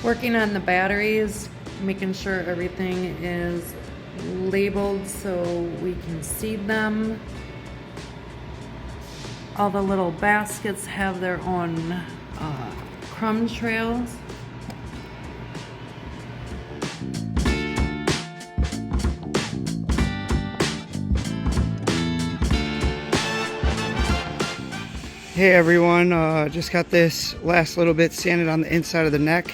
Working on the batteries, making sure everything is labeled so we can see them. All the little baskets have their own crumb trails. Hey everyone, just got this last little bit sanded on the inside of the neck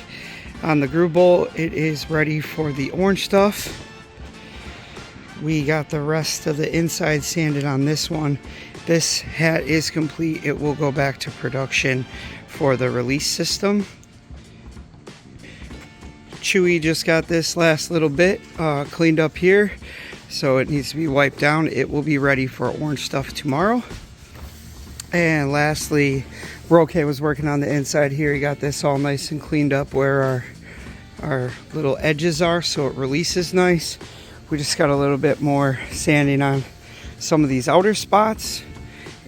on the groove bolt. It is ready for the orange stuff. We got the rest of the inside sanded on this one. This hat is complete. It will go back to production for the release system. Chewy just got this last little bit cleaned up here, so it needs to be wiped down. It will be ready for orange stuff tomorrow. And lastly, Roque was working on the inside here. He got this all nice and cleaned up where our little edges are, so it releases nice. We just got a little bit more sanding on some of these outer spots,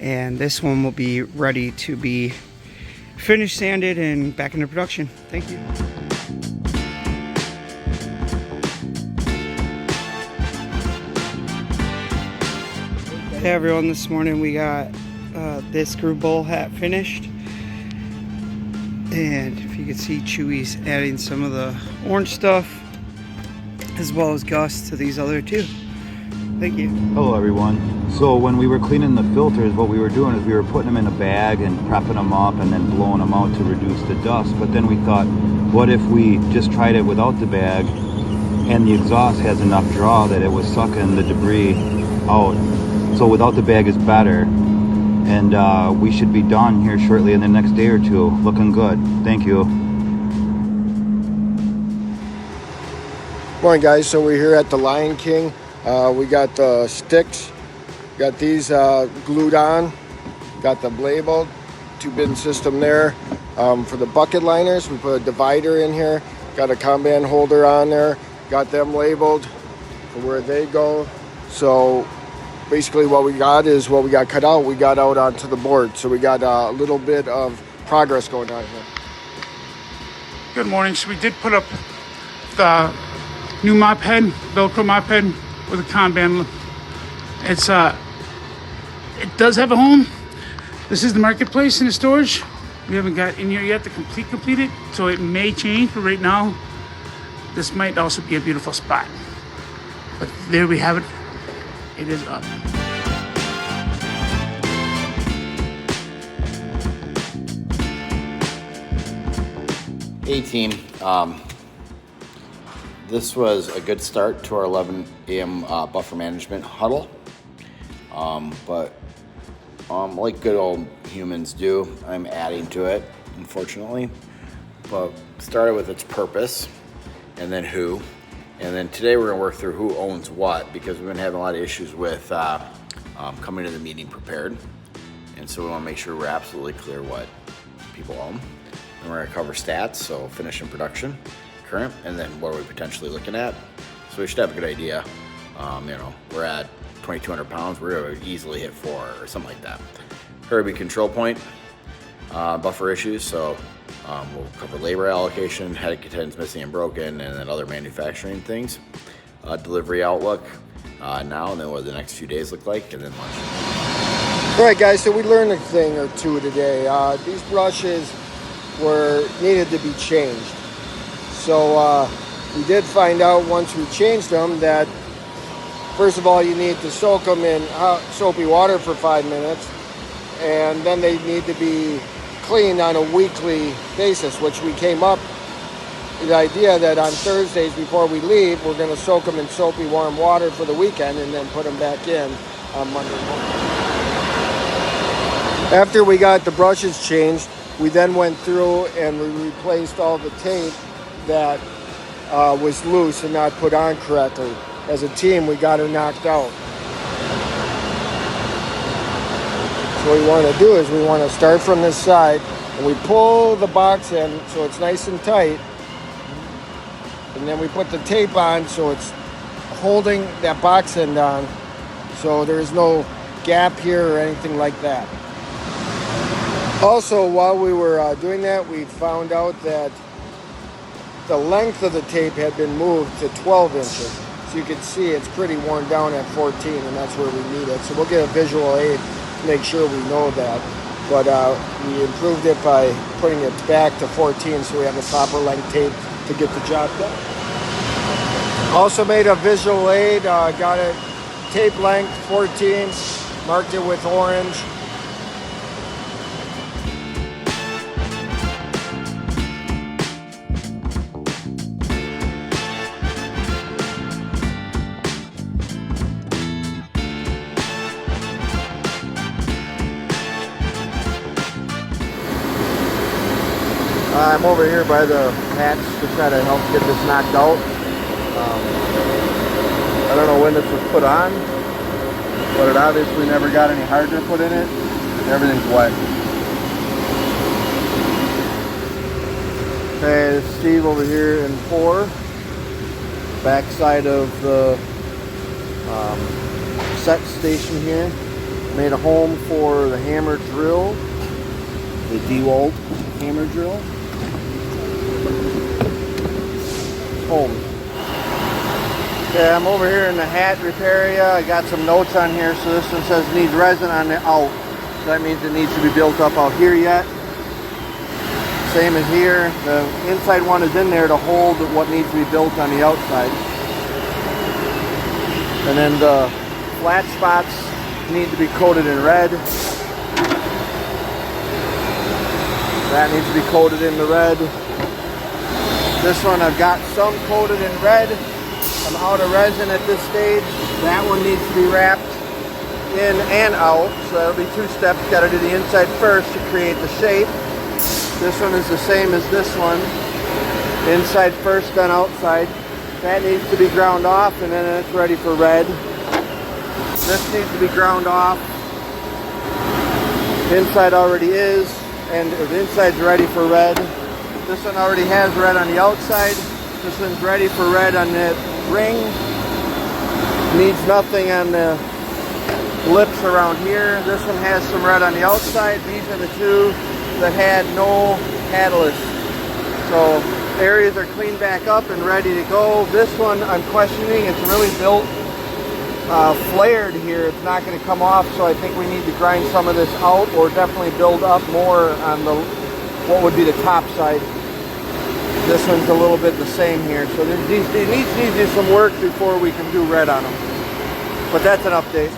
and this one will be ready to be finished sanded and back into production. Thank you. Hey everyone, this morning we got this groove bowl hat finished, and if you can see, Chewy's adding some of the orange stuff as well as Gus to these other two. Thank you. Hello everyone. So when we were cleaning the filters, what we were doing is we were putting them in a bag and prepping them up and then blowing them out to reduce the dust. But then we thought, what if we just tried it without the bag, and the exhaust has enough draw that it was sucking the debris out. So without the bag is better. And we should be done here shortly in the next day or two. Looking good. Thank you. Morning guys, so we're here at the Lion King. We got the sticks, got these glued on, got the labeled 2-bin system there. For the bucket liners, we put a divider in here, got a Kanban holder on there, got them labeled for where they go. So basically what we got is what we got cut out, we got out onto the board. So we got a little bit of progress going on here. Good morning. So we did put up the new mop head, Velcro mop head with a Kanban. It's it does have a home. This is the marketplace in the storage. We haven't got in here yet to complete it, so it may change, but right now this might also be a beautiful spot. But there we have it. It is up. Hey team, this was a good start to our 11 a.m. Buffer management huddle, but like good old humans do, I'm adding to it, unfortunately. But started with its purpose, and then who, and then today we're going to work through who owns what, because we've been having a lot of issues with coming to the meeting prepared, and so we want to make sure we're absolutely clear what people own. And we're going to cover stats, so finish and production, current, and then what are we potentially looking at. So we should have a good idea. We're at 2,200 pounds, we're going to easily hit 4 or something like that. Kirby control point, buffer issues, so we'll cover labor allocation, head contents missing and broken, and then other manufacturing things. Delivery outlook now, and then what the next few days look like, and then lunch. All right guys, so we learned a thing or two today. These brushes needed to be changed. So we did find out once we changed them that first of all you need to soak them in soapy water for 5 minutes, and then they need to be cleaned on a weekly basis, which we came up with the idea that on Thursdays before we leave we're going to soak them in soapy warm water for the weekend and then put them back in on Monday morning. After we got the brushes changed, we then went through and we replaced all the tape that was loose and not put on correctly. As a team, we got it knocked out. So what we want to do is we want to start from this side and we pull the box in so it's nice and tight. And then we put the tape on so it's holding that box end on, so there's no gap here or anything like that. Also, while we were doing that, we found out that the length of the tape had been moved to 12 inches. So you can see it's pretty worn down at 14, and that's where we need it. So we'll get a visual aid to make sure we know that. But we improved it by putting it back to 14 so we have the proper length tape to get the job done. Also made a visual aid, got it tape length 14, marked it with orange. I'm over here by the hatch to try to help get this knocked out. I don't know when this was put on, but it obviously never got any hardener put in it. Everything's wet. Okay, this is Steve over here in 4. Backside of the set station here. Made a home for the hammer drill, the DeWalt hammer drill. Home. Okay, I'm over here in the hat repair area. I got some notes on here. So this one says needs resin on the out. So that means it needs to be built up out here yet. Same as here. The inside one is in there to hold what needs to be built on the outside. And then the flat spots need to be coated in red. That needs to be coated in the red. This one I've got some coated in red. I'm out of resin at this stage. That one needs to be wrapped in and out. So that'll be 2 steps. Got to do the inside first to create the shape. This one is the same as this one. Inside first, then outside. That needs to be ground off, and then it's ready for red. This needs to be ground off. Inside already is, and the inside's ready for red. This one already has red on the outside. This one's ready for red on the ring. Needs nothing on the lips around here. This one has some red on the outside. These are the 2 that had no catalyst. So areas are cleaned back up and ready to go. This one I'm questioning. It's really built flared here. It's not going to come off, so I think we need to grind some of this out or definitely build up more on the what would be the top side. This one's a little bit the same here, so it needs to do some work before we can do red on them. But that's an update.